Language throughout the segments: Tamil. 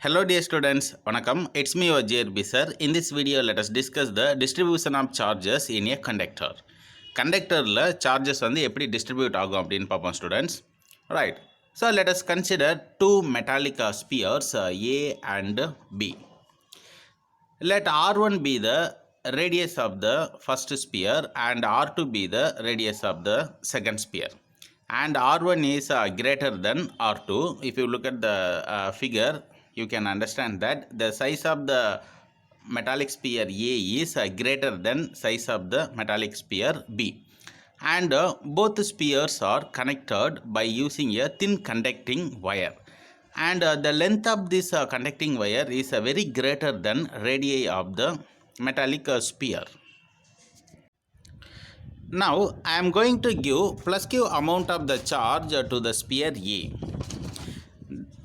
Hello dear students, vanakkam. It's me your JRB sir. In this video, let us discuss the distribution of charges in a conductor. Conductorல charges வந்து எப்படி distribute ஆகும் அப்படின்னு பார்ப்போம் students. Right. So let us consider two metallic spheres A and B. Let R1 be the radius of the first sphere and R2 be the radius of the second sphere. And R1 is greater than R2. If you look at the figure, you can understand that the size of the metallic sphere A is greater than size of the metallic sphere B. And both spheres are connected by using a thin conducting wire. And the length of this conducting wire is very greater than radii of the metallic sphere. Now I am going to give plus q amount of the charge to the sphere A.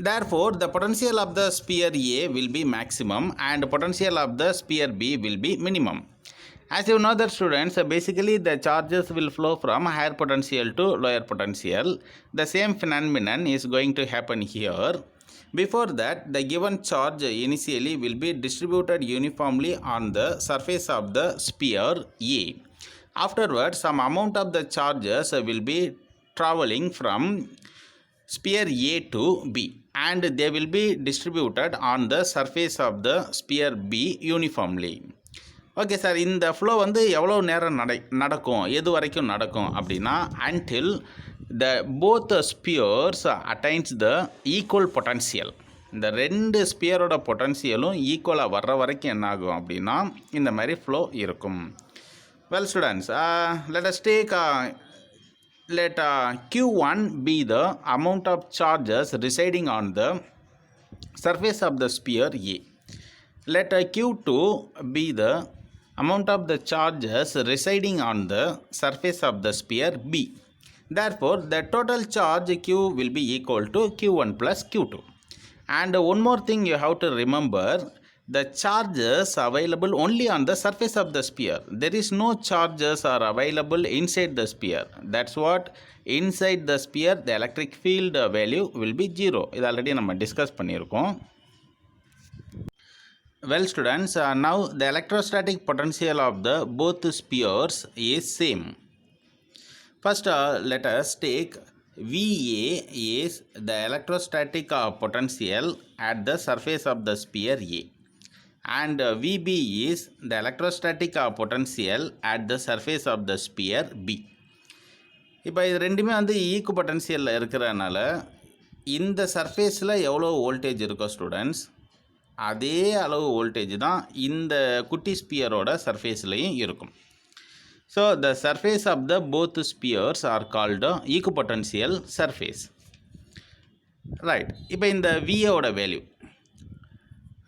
Therefore, the potential of the sphere A will be maximum and potential of the sphere B will be minimum. As you know that students, basically the charges will flow from higher potential to lower potential. The same phenomenon is going to happen here. Before that, the given charge initially will be distributed uniformly on the surface of the sphere A. Afterwards, some amount of the charges will be traveling from sphere A to B and they will be distributed on the surface of the sphere B uniformly. Okay sir, இந்த ஃப்ளோ வந்து எவ்வளோ நேரம் நடக்கும், எது வரைக்கும் நடக்கும் அப்படின்னா until the both spheres attains the equal potential. இந்த ரெண்டு ஸ்பியரோட பொட்டன்சியலும் ஈக்குவலாக வர்ற வரைக்கும் என்ன ஆகும் அப்படின்னா இந்த மாதிரி ஃப்ளோ இருக்கும். Well students, let us take let Q1 be the amount of charges residing on the surface of the sphere A. Let Q2 be the amount of the charges residing on the surface of the sphere B. Therefore, the total charge Q will be equal to Q1 plus Q2. And one more thing you have to remember, the charges available only on the surface of the sphere. There is no charges are available inside the sphere. That's what inside the sphere the electric field value will be 0. இது already நம்ம discuss பண்ணியிருக்கோம். Well students, now the electrostatic potential of the both spheres is same. First let us take VA is the electrostatic potential at the surface of the sphere A and VB is the electrostatic potential at the surface of the sphere B. இப்போ இது ரெண்டுமே வந்து ஈக்கு பொட்டன்சியலில் இருக்கிறதுனால இந்த சர்ஃபேஸில் எவ்வளோ வோல்டேஜ் இருக்கோ ஸ்டூடெண்ட்ஸ் அதே அளவு வோல்டேஜ் தான் இந்த குட்டி ஸ்பியரோட சர்ஃபேஸ்லையும் இருக்கும். So the surface of the both spheres are called equipotential surface. Right, இப்போ இந்த விஏவோட வேல்யூ,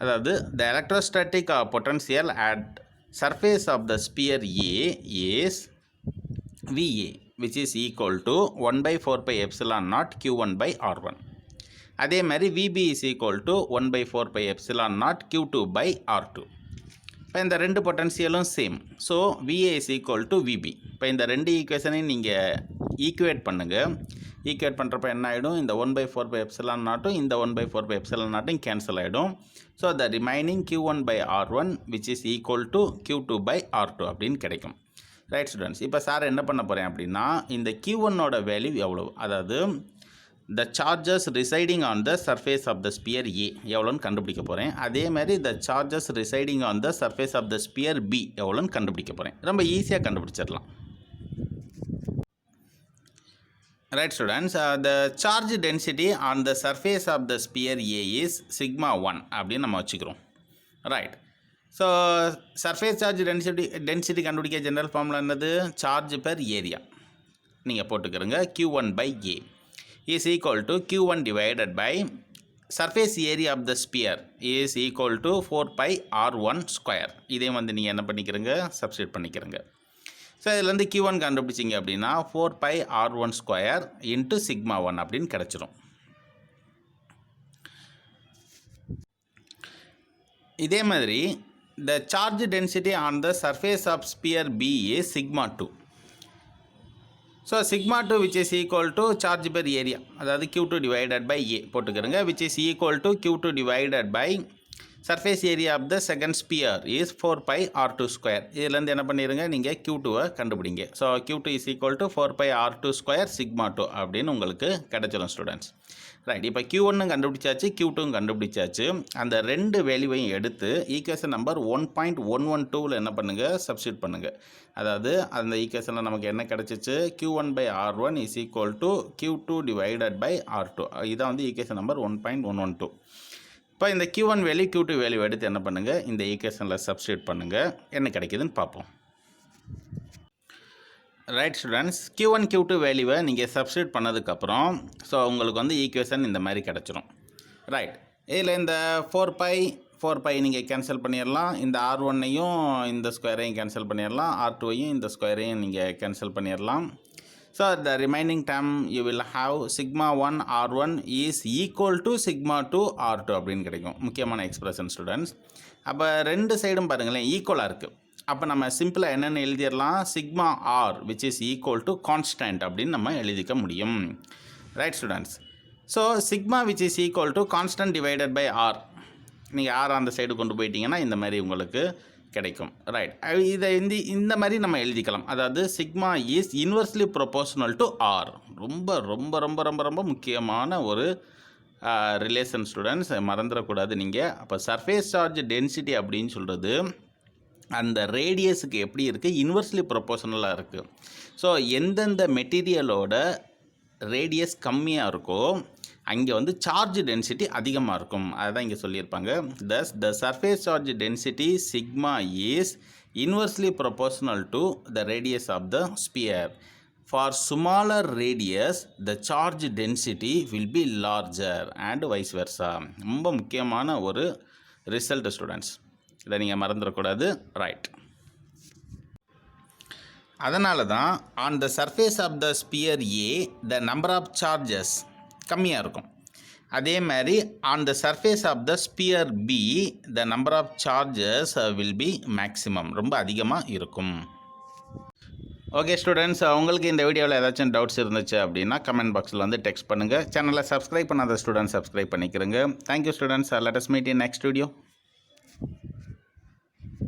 அதாவது the electrostatic potential at surface of the sphere A is VA which is equal to 1 by 4 pi epsilon naught q1 by r1. அதே மாதிரி VB is equal to 1 by 4 pi epsilon naught q2 by r2. இப்போ இந்த ரெண்டு பொட்டன்சியலும் same. So VA is equal to VB. இப்போ இந்த ரெண்டு ஈக்குவேஷனையும் நீங்கள் ஈக்குவேட் பண்ணுங்கள். ஈக்குவேட் பண்ணுறப்ப என்ன ஆகிடும், இந்த 1 by 4 pi epsilon naughட்டும் இந்த 1 by 4 pi epsilon naughட்டும் கேன்சல் ஆகிடும். So the remaining q1 by r1 which is equal to q2 by r2 அப்படின்னு கிடைக்கும். ரைட் ஸ்டூடெண்ட்ஸ், இப்போ சார் என்ன பண்ண போகிறேன் அப்படின்னா இந்த Q1ஓட வேல்யூ எவ்வளோ, அதாவது the charges residing on the surface of the sphere A எவ்வளோன்னு கண்டுபிடிக்க போகிறேன். அதே மாதிரி the charges residing on the surface of the sphere B எவ்வளோன்னு கண்டுபிடிக்க போகிறேன். ரொம்ப ஈஸியாக கண்டுபிடிச்சிடலாம். Right students, the charge density on the surface of the sphere A is sigma 1 அப்படின்னு நம்ம வச்சுக்கிறோம். Right, so surface charge density கண்டுபிடிக்க ஜென்ரல் ஃபார்முலா என்னது, சார்ஜ் பெர் ஏரியா நீங்கள் போட்டுக்கிறங்க. Q1 by A is equal to Q1 divided by surface area of the sphere is equal to 4 pi R1 square. இதே வந்து நீங்கள் என்ன பண்ணிக்கிறங்க, சப்ஸ்டியூட் பண்ணிக்கிறங்க. ஸோ இதுலேருந்து Q1 கண்டுபிடிச்சிங்க அப்படின்னா 4 pi R1 square into sigma 1 அப்படின்னு கிடச்சிரும். இதே மாதிரி the charge density on the surface of sphere B is sigma 2. So so sigma 2 which is equal to charge per area, அதாவது Q2 divided by A போட்டுக்கிறங்க, which is equal to Q2 divided by surface area of the second sphere is 4 pi r2 square. இதிலேருந்து என்ன பண்ணிடுங்க, நீங்கள் Q2-வை கண்டுபிடிங்க. So Q2 is equal to 4 pi r2 square sigma 2 அப்படின்னு உங்களுக்கு கிடைச்சிடும் ஸ்டூடெண்ட்ஸ். ரைட், இப்போ Q1 கண்டுபிடிச்சாச்சு, Q2 கண்டுபிடிச்சாச்சு. அந்த ரெண்டு வேல்யூவையும் எடுத்து ஈக்குவேஷன் நம்பர் 1.112 என்ன பண்ணுங்கள், சப்ஸ்டியூட் பண்ணுங்கள். அதாவது அந்த ஈக்குவேஷனில் நமக்கு என்ன கிடச்சிச்சு, Q1 by R1 is equal to Q2 divided by R2. இதான் வந்து ஈக்குவேஷன் நம்பர் 1.112. இப்போ இந்த Q1 வேல்யூ Q2 வேல்யூ எடுத்து என்ன பண்ணுங்கள், இந்த ஈக்குவேஷனில் சப்ஸ்டியூட் பண்ணுங்கள், என்ன கிடைக்குதுன்னு பார்ப்போம். ரைட் ஸ்டூடெண்ட்ஸ், Q1 Q2 வேல்யூவை நீங்கள் சப்ஸ்டியூட் பண்ணதுக்கப்புறம் ஸோ உங்களுக்கு வந்து ஈக்குவேஷன் இந்த மாதிரி கிடச்சிரும். ரைட், இதில் இந்த 4 பை நீங்கள் கேன்சல் பண்ணிடலாம். இந்த R1ஐயும் இந்த ஸ்கொயரையும் கேன்சல் பண்ணிடலாம். R2ஐயும் இந்த ஸ்கொயரையும் நீங்கள் கேன்சல் பண்ணிடலாம். So the remaining term you will have sigma 1 R1 is equal to sigma 2 R2 அப்படின்னு கிடைக்கும். முக்கியமான எக்ஸ்பிரஷன் ஸ்டூடெண்ட்ஸ். அப்போ ரெண்டு சைடும் பாருங்களேன் ஈக்குவலாக இருக்குது. அப்போ நம்ம சிம்பிளாக என்னென்னு எழுதிடலாம், sigma R which is equal to constant அப்படின்னு நம்ம எழுதிக்க முடியும். Right students, so sigma which is equal to constant divided by R, நீங்கள் ஆர் அந்த சைடு கொண்டு போயிட்டீங்கன்னா இந்த மாதிரி உங்களுக்கு கிடைக்கும். ரைட், இதை இந்த மாதிரி நம்ம எழுதிக்கலாம். அதாவது sigma is inversely proportional to R. ரொம்ப ரொம்ப ரொம்ப ரொம்ப ரொம்ப முக்கியமான ஒரு ரிலேஷன் ஸ்டூடெண்ட்ஸ், மறந்துடக்கூடாது நீங்கள். அப்போ சர்ஃபேஸ் சார்ஜ் டென்சிட்டி அப்படின்னு சொல்கிறது அந்த ரேடியஸுக்கு எப்படி இருக்குது, இன்வெர்ஸ்லி ப்ரொபோர்ஷனலாக இருக்குது. ஸோ எந்தெந்த மெட்டீரியலோட ரேடியஸ் கம்மியாக இருக்கோ அங்கே வந்து சார்ஜ் டென்சிட்டி அதிகமாக இருக்கும். அதுதான் இங்கே சொல்லியிருப்பாங்க. thus the surface charge density sigma is inversely proportional to the radius of the sphere. For smaller radius the charge density will be larger and vice versa. ரொம்ப முக்கியமான ஒரு ரிசல்ட் ஸ்டூடெண்ட்ஸ், இதை நீங்கள் மறந்துடக்கூடாது. ரைட், அதனால தான் on the surface of the sphere A the number of charges கம்மியாக இருக்கும். அதே மாதிரி on the surface of the sphere B the number of charges will be maximum, ரொம்ப அதிகமாக இருக்கும். ஓகே ஸ்டூடெண்ட்ஸ், உங்களுக்கு இந்த வீடியோவில் ஏதாச்சும் டவுட்ஸ் இருந்துச்சு அப்படின்னா கமெண்ட் பாக்ஸில் வந்து டெக்ஸ்ட் பண்ணுங்கள். சேனலை சப்ஸ்கிரைப் பண்ணாத ஸ்டூடெண்ட்ஸ் சப்ஸ்கிரைப் பண்ணிக்கிறங்க. Thank you students, let us meet in next video.